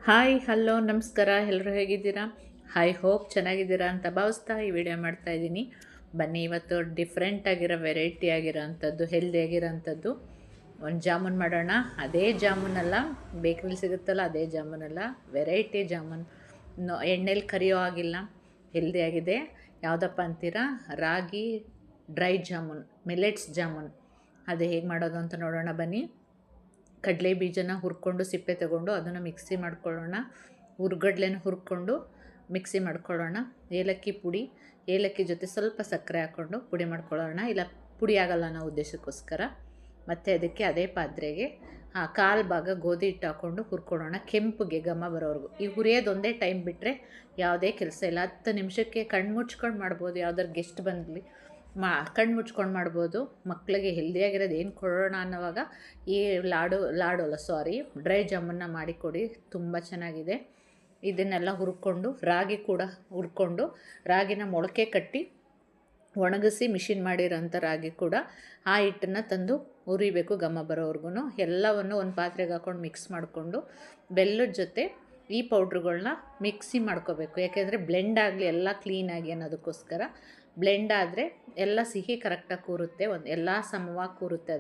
Hi hello ನಮಸ್ಕಾರ. ಎಲ್ಲರೂ ಹೇಗಿದ್ದೀರಾ? ಹೋಪ್ ಚೆನ್ನಾಗಿದ್ದೀರಾ ಅಂತ ಭಾವಿಸ್ತಾ ಈ ವಿಡಿಯೋ ಮಾಡ್ತಾಯಿದ್ದೀನಿ. ಬನ್ನಿ, ಇವತ್ತು ಡಿಫ್ರೆಂಟ್ ಆಗಿರೋ ವೆರೈಟಿ ಆಗಿರೋ ಅಂಥದ್ದು, ಹೆಲ್ದಿ ಆಗಿರೋ ಅಂಥದ್ದು ಒಂದು ಜಾಮೂನ್ ಮಾಡೋಣ. ಅದೇ ಜಾಮೂನಲ್ಲ, ಬೇಕ್ರಿಲಿ ಸಿಗುತ್ತಲ್ಲ ಅದೇ ಜಾಮೂನಲ್ಲ, ವೆರೈಟಿ ಜಾಮೂನ್. ಎಣ್ಣೆಲಿ ಕರಿಯೋ ಆಗಿಲ್ಲ, ಹೆಲ್ದಿ ಆಗಿದೆ. ಯಾವುದಪ್ಪ ಅಂತೀರಾ? ರಾಗಿ ಡ್ರೈ ಜಾಮೂನ್, ಮಿಲೆಟ್ಸ್ ಜಾಮೂನ್. ಅದು ಹೇಗೆ ಮಾಡೋದು ಅಂತ ನೋಡೋಣ ಬನ್ನಿ. ಕಡಲೆ ಬೀಜನ ಹುರ್ಕೊಂಡು ಸಿಪ್ಪೆ ತಗೊಂಡು ಅದನ್ನು ಮಿಕ್ಸಿ ಮಾಡ್ಕೊಳ್ಳೋಣ. ಹುರ್ಗಡ್ಲೆನ ಹುರ್ಕೊಂಡು ಮಿಕ್ಸಿ ಮಾಡ್ಕೊಳ್ಳೋಣ. ಏಲಕ್ಕಿ ಪುಡಿ, ಏಲಕ್ಕಿ ಜೊತೆ ಸ್ವಲ್ಪ ಸಕ್ಕರೆ ಹಾಕ್ಕೊಂಡು ಪುಡಿ ಮಾಡ್ಕೊಳ್ಳೋಣ. ಇಲ್ಲ ಪುಡಿ ಆಗಲ್ಲ ಅನ್ನೋ ಉದ್ದೇಶಕ್ಕೋಸ್ಕರ. ಮತ್ತು ಅದಕ್ಕೆ ಅದೇ ಪಾತ್ರೆಗೆ ಕಾಲು ಭಾಗ ಗೋಧಿ ಹಿಟ್ಟು ಹಾಕ್ಕೊಂಡು ಹುರ್ಕೊಳ್ಳೋಣ, ಕೆಂಪುಗೆ ಘಮ ಬರೋವರೆಗೂ. ಈ ಹುರಿಯೋದೊಂದೇ ಟೈಮ್ ಬಿಟ್ಟರೆ ಯಾವುದೇ ಕೆಲಸ ಇಲ್ಲ. 10 ನಿಮಿಷಕ್ಕೆ ಕಣ್ಣು ಮುಚ್ಕೊಂಡು ಮಾಡ್ಬೋದು. ಯಾವ್ದಾರು ಗೆಸ್ಟ್ ಬಂದಲಿ ಕಣ್ಣು ಮುಚ್ಕೊಂಡು ಮಾಡ್ಬೋದು. ಮಕ್ಕಳಿಗೆ ಹೆಲ್ದಿಯಾಗಿರೋದು ಏನು ಕೊಡೋಣ ಅನ್ನೋವಾಗ ಈ ಡ್ರೈ ಜಾಮೂನ್ನ ಮಾಡಿಕೊಡಿ, ತುಂಬ ಚೆನ್ನಾಗಿದೆ. ಇದನ್ನೆಲ್ಲ ಹುರ್ಕೊಂಡು, ರಾಗಿ ಕೂಡ ಹುರ್ಕೊಂಡು, ರಾಗಿನ ಮೊಳಕೆ ಕಟ್ಟಿ ಒಣಗಿಸಿ ಮಿಷಿನ್ ಮಾಡಿರೋಂಥ ರಾಗಿ ಕೂಡ ಆ ಹಿಟ್ಟನ್ನು ತಂದು ಹುರಿಬೇಕು ಘಮ ಬರೋವರೆಗೂ. ಎಲ್ಲವನ್ನು ಒಂದು ಪಾತ್ರೆಗೆ ಹಾಕ್ಕೊಂಡು ಮಿಕ್ಸ್ ಮಾಡಿಕೊಂಡು ಬೆಲ್ಲದ ಜೊತೆ ಈ ಪೌಡ್ರುಗಳನ್ನ ಮಿಕ್ಸಿ ಮಾಡ್ಕೋಬೇಕು. ಯಾಕೆಂದರೆ ಬ್ಲೆಂಡ್ ಆಗಲಿ ಎಲ್ಲ ಕ್ಲೀನಾಗಿ ಅನ್ನೋದಕ್ಕೋಸ್ಕರ. ಬ್ಲೆಂಡ್ ಆದರೆ ಎಲ್ಲ ಸಿಹಿ ಕರೆಕ್ಟಾಗಿ ಕೂರುತ್ತೆ, ಎಲ್ಲ ಸಮವಾಗಿ ಕೂರುತ್ತೆ.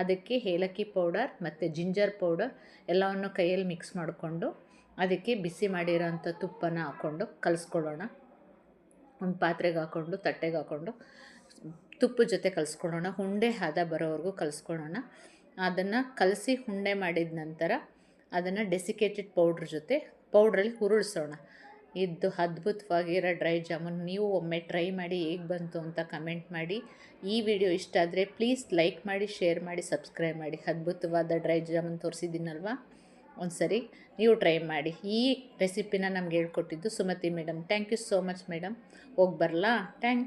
ಅದಕ್ಕೆ ಏಲಕ್ಕಿ ಪೌಡರ್ ಮತ್ತು ಜಿಂಜರ್ ಪೌಡರ್ ಎಲ್ಲವನ್ನು ಕೈಯಲ್ಲಿ ಮಿಕ್ಸ್ ಮಾಡಿಕೊಂಡು ಅದಕ್ಕೆ ಬಿಸಿ ಮಾಡಿರೋಂಥ ತುಪ್ಪನ ಹಾಕ್ಕೊಂಡು ಕಲಿಸ್ಕೊಳ್ಳೋಣ. ಒಂದು ಪಾತ್ರೆಗೆ ಹಾಕ್ಕೊಂಡು, ತಟ್ಟೆಗೆ ಹಾಕ್ಕೊಂಡು ತುಪ್ಪದ ಜೊತೆ ಕಲಿಸ್ಕೊಳ್ಳೋಣ. ಉಂಡೆ ಹದ ಬರೋವರೆಗೂ ಕಲಿಸ್ಕೊಳ್ಳೋಣ. ಅದನ್ನು ಕಲಸಿ ಉಂಡೆ ಮಾಡಿದ ನಂತರ ಅದನ್ನು ಡೆಸಿಕೇಟೆಡ್ ಪೌಡ್ರಲ್ಲಿ ಹುರುಳಿಸೋಣ. ಇದು ಅದ್ಭುತವಾಗಿರೋ ಡ್ರೈ ಜಾಮೂನ್. ನೀವು ಒಮ್ಮೆ ಟ್ರೈ ಮಾಡಿ ಹೇಗೆ ಬಂತು ಅಂತ ಕಮೆಂಟ್ ಮಾಡಿ. ಈ ವಿಡಿಯೋ ಇಷ್ಟ ಆದರೆ ಪ್ಲೀಸ್ ಲೈಕ್ ಮಾಡಿ, ಶೇರ್ ಮಾಡಿ, ಸಬ್ಸ್ಕ್ರೈಬ್ ಮಾಡಿ. ಅದ್ಭುತವಾದ ಡ್ರೈ ಜಾಮೂನ್ ತೋರಿಸಿದ್ದೀನಲ್ವ, ಒಂದು ಸರಿ ನೀವು ಟ್ರೈ ಮಾಡಿ. ಈ ರೆಸಿಪಿನ ನಮ್ಗೆ ಹೇಳ್ಕೊಟ್ಟಿದ್ದು Sumati madam. Thank you so much madam. ಹೋಗಿ ಬರಲಾ? ಥ್ಯಾಂಕ್